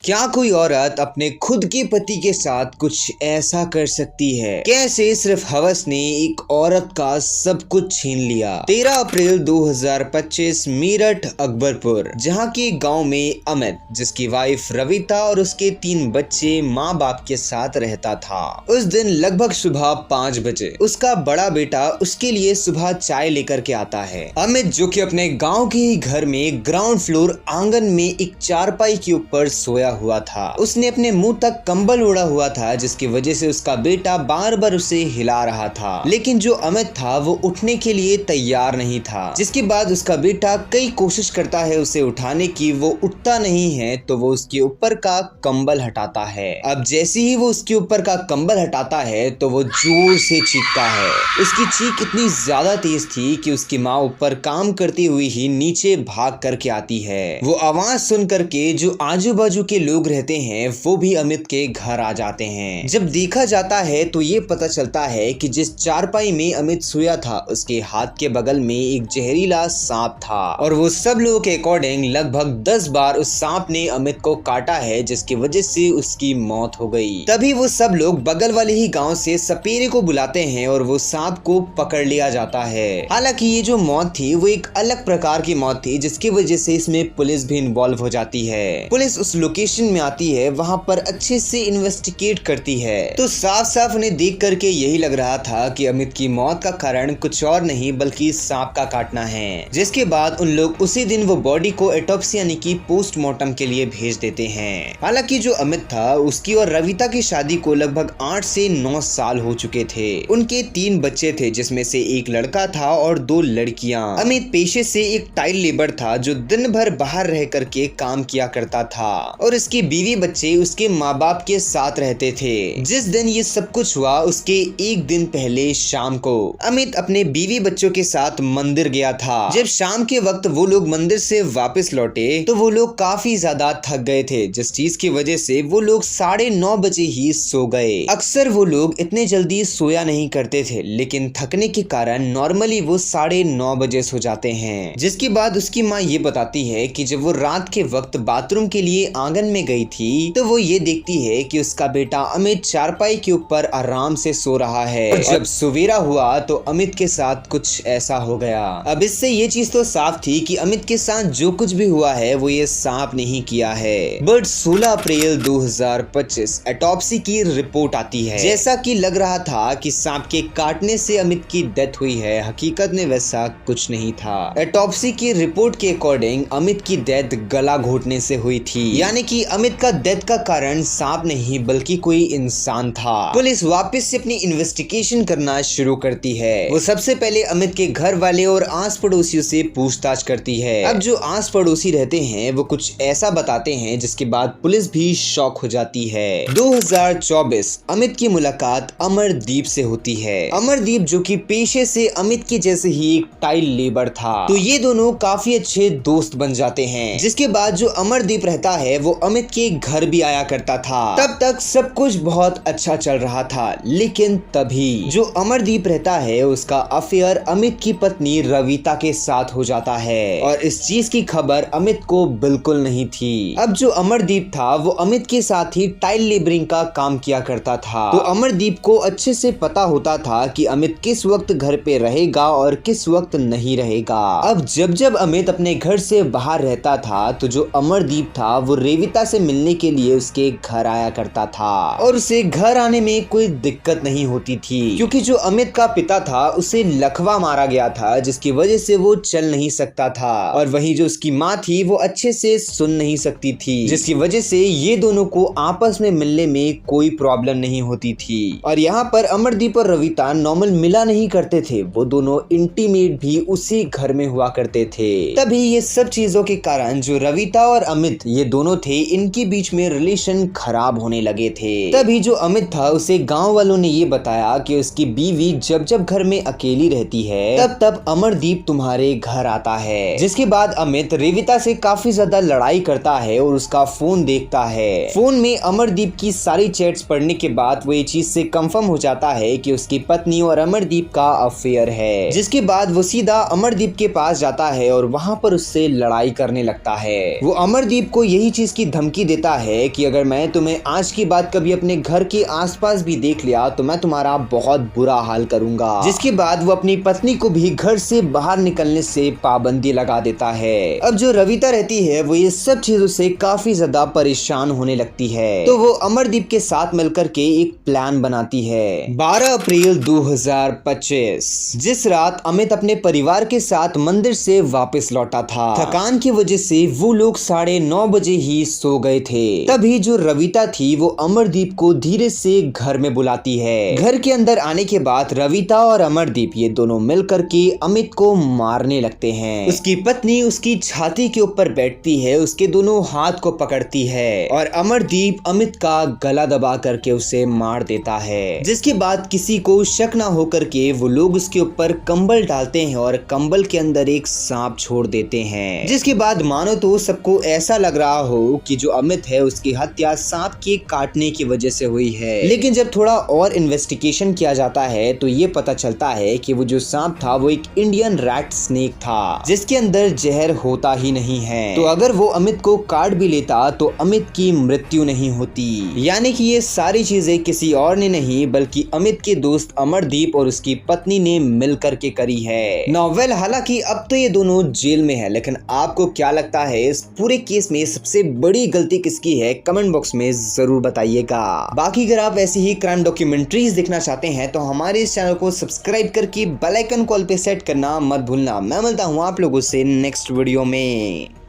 क्या कोई औरत अपने खुद के पति के साथ कुछ ऐसा कर सकती है? कैसे सिर्फ हवस ने एक औरत का सब कुछ छीन लिया। 13 अप्रैल 2025 मेरठ अकबरपुर जहां के गांव में अमित, जिसकी वाइफ रविता और उसके 3 बच्चे माँ बाप के साथ रहता था। उस दिन लगभग सुबह 5 बजे उसका बड़ा बेटा उसके लिए सुबह चाय लेकर के आता है। अमित, जो कि अपने गाँव के ही घर में ग्राउंड फ्लोर आंगन में एक चारपाई के ऊपर सोया हुआ था। उसने अपने मुंह तक कंबल ओढ़ा हुआ था, जिसकी वजह से उसका बेटा बार बार उसे हिला रहा था, लेकिन जो अमित था वो उठने के लिए तैयार नहीं था। जिसके बाद उसका बेटा कई कोशिश करता है उसे उठाने की, वो उठता नहीं है तो वो उसके ऊपर का कंबल हटाता है। अब जैसे ही वो उसके ऊपर का कंबल हटाता है तो वो जोर से चीखता है। उसकी चीख इतनी ज्यादा तेज थी कि उसकी माँ ऊपर काम करती हुई ही नीचे भाग करके आती है। वो आवाज सुन करके जो आजू बाजू के लोग रहते हैं वो भी अमित के घर आ जाते हैं। जब देखा जाता है तो ये पता चलता है कि जिस चारपाई में अमित सोया था उसके हाथ के बगल में एक जहरीला सांप था, और वो सब लोगों के अकॉर्डिंग लगभग 10 बार उस सांप ने अमित को काटा है, जिसकी वजह से उसकी मौत हो गई। तभी वो सब लोग बगल वाले ही गाँव से सपेरे को बुलाते हैं और वो सांप को पकड़ लिया जाता है। हालांकि ये जो मौत थी वो एक अलग प्रकार की मौत थी, जिसकी वजह से इसमें पुलिस भी इन्वॉल्व हो जाती है। पुलिस उस लोकेशन में आती है, वहां पर अच्छे से इन्वेस्टिगेट करती है, तो साफ साफ उन्हें देख करके यही लग रहा था कि अमित की मौत का कारण कुछ और नहीं बल्कि सांप का काटना है। जिसके बाद उन लोग उसी दिन वो बॉडी को ऑटोप्सी यानी कि पोस्टमार्टम के लिए भेज देते हैं। हालांकि जो अमित था उसकी और रविता की शादी को लगभग 8 से 9 साल हो चुके थे। उनके 3 बच्चे थे, जिसमें से एक लड़का था और 2 लड़कियां। अमित पेशे से एक टाइल लेबर था जो दिन भर बाहर रह करके काम किया करता था, और इसकी बीवी बच्चे उसके माँ बाप के साथ रहते थे। जिस दिन ये सब कुछ हुआ उसके एक दिन पहले शाम को अमित अपने बीवी बच्चों के साथ मंदिर गया था। जब शाम के वक्त वो लोग मंदिर से वापस लौटे तो वो लोग काफी ज्यादा थक गए थे, जिस चीज की वजह से वो लोग 9:30 बजे ही सो गए। अक्सर वो लोग इतने जल्दी सोया नहीं करते थे, लेकिन थकने के कारण नॉर्मली वो 9:30 बजे सो जाते हैं। जिसके बाद उसकी माँ ये बताती है कि जब वो रात के वक्त बाथरूम के लिए आंगन में गई थी तो वो ये देखती है कि उसका बेटा अमित चारपाई के ऊपर आराम से सो रहा है। और जब सवेरा हुआ तो अमित के साथ कुछ ऐसा हो गया। अब इससे ये चीज तो साफ थी कि अमित के साथ जो कुछ भी हुआ है वो ये सांप नहीं किया है। बट 16 अप्रैल 2025 ऑटोप्सी की रिपोर्ट आती है। जैसा कि लग रहा था कि सांप के काटने से अमित की डेथ हुई है, हकीकत में वैसा कुछ नहीं था। ऑटोप्सी की रिपोर्ट के अकॉर्डिंग अमित की डेथ गला घोटने से हुई थी, यानी कि अमित का डेथ का कारण सांप नहीं बल्कि कोई इंसान था। पुलिस वापस से अपनी इन्वेस्टिगेशन करना शुरू करती है। वो सबसे पहले अमित के घर वाले और आस पड़ोसियों से पूछताछ करती है। अब जो आस पड़ोसी रहते हैं वो कुछ ऐसा बताते हैं जिसके बाद पुलिस भी शॉक हो जाती है। 2024 अमित की मुलाकात अमरदीप से होती है। अमरदीप जो कि पेशे से अमित के जैसे ही एक टाइल लेबर था, तो ये दोनों काफी अच्छे दोस्त बन जाते हैं। जिसके बाद जो अमरदीप रहता है वो अमित के घर भी आया करता था। तब तक सब कुछ बहुत अच्छा चल रहा था, लेकिन तभी जो अमरदीप रहता है उसका अफेयर अमित की पत्नी रविता के साथ हो जाता है, और इस चीज की खबर अमित को बिल्कुल नहीं थी। अब जो अमरदीप था वो अमित के साथ ही टाइल लेबरिंग का काम किया करता था, तो अमरदीप को अच्छे से पता होता था कि अमित किस वक्त घर पे रहेगा और किस वक्त नहीं रहेगा। अब जब जब अमित अपने घर से बाहर रहता था तो जो अमरदीप था वो रेविता से मिलने के लिए उसके घर आया करता था, और उसे घर आने में कोई दिक्कत नहीं होती थी, क्योंकि जो अमित का पिता था उसे लकवा मारा गया था, जिसकी वजह से वो चल नहीं सकता था, और वहीं जो उसकी माँ थी वो अच्छे से सुन नहीं सकती थी, जिसकी वजह से ये दोनों को आपस में मिलने में कोई प्रॉब्लम नहीं होती थी। और यहाँ पर अमरदीप और रविता नॉर्मल मिला नहीं करते थे, वो दोनों इंटीमेट भी उसी घर में हुआ करते थे। तभी ये सब चीजों के कारण जो रविता और अमित ये दोनों थे, इनके बीच में रिलेशन खराब होने लगे थे। तभी जो अमित था उसे गांव वालों ने ये बताया कि उसकी बीवी जब जब घर में अकेली रहती है तब तब अमरदीप तुम्हारे घर आता है। जिसके बाद अमित रेविता से काफी ज्यादा लड़ाई करता है और उसका फोन देखता है। फोन में अमरदीप की सारी चैट्स पढ़ने के बाद वो ये चीज से कंफर्म हो जाता है कि उसकी पत्नी और अमरदीप का अफेयर है। जिसके बाद वो सीधा अमरदीप के पास जाता है और वहाँ पर उससे लड़ाई करने लगता है। वो अमरदीप को यही चीज की धमकी देता है कि अगर मैं तुम्हें आज की बात कभी अपने घर के आसपास भी देख लिया तो मैं तुम्हारा बहुत बुरा हाल करूंगा। जिसके बाद वो अपनी पत्नी को भी घर से बाहर निकलने से पाबंदी लगा देता है। अब जो रविता रहती है वो ये सब चीजों से काफी ज्यादा परेशान होने लगती है, तो वो अमरदीप के साथ मिलकर के एक प्लान बनाती है। 12 अप्रैल 2025 जिस रात अमित अपने परिवार के साथ मंदिर से वापस लौटा था। थकान की वजह से वो लोग 9:30 बजे ही सो गए थे। तभी जो रविता थी वो अमरदीप को धीरे से घर में बुलाती है। घर के अंदर आने के बाद रविता और अमरदीप ये दोनों मिलकर के अमित को मारने लगते हैं। उसकी पत्नी उसकी छाती के ऊपर बैठती है, उसके दोनों हाथ को पकड़ती है और अमरदीप अमित का गला दबा करके उसे मार देता है। जिसके बाद किसी को शक ना होकर के वो लोग उसके ऊपर कंबल डालते हैं और कंबल के अंदर एक सांप छोड़ देते हैं। जिसके बाद मानो तो सबको ऐसा लग रहा हो कि जो अमित है उसकी हत्या सांप के काटने की वजह से हुई है। लेकिन जब थोड़ा और इन्वेस्टिगेशन किया जाता है तो ये पता चलता है कि वो जो सांप था वो एक इंडियन रैट स्नेक था, जिसके अंदर जहर होता ही नहीं है। तो अगर वो अमित को काट भी लेता तो अमित की मृत्यु नहीं होती। यानी कि ये सारी चीजें किसी और ने नहीं बल्कि अमित के दोस्त अमरदीप और उसकी पत्नी ने मिलकर के करी है। नॉवेल हालांकि अब तो ये दोनों जेल में है, लेकिन आपको क्या लगता है इस पूरे केस में सबसे बड़ी गलती किसकी है? कमेंट बॉक्स में जरूर बताइएगा। बाकी अगर आप ऐसी ही क्राइम डॉक्यूमेंट्रीज देखना चाहते हैं तो हमारे इस चैनल को सब्सक्राइब करके बेल आइकन कॉल पे सेट करना मत भूलना। मैं मिलता हूँ आप लोगों से नेक्स्ट वीडियो में।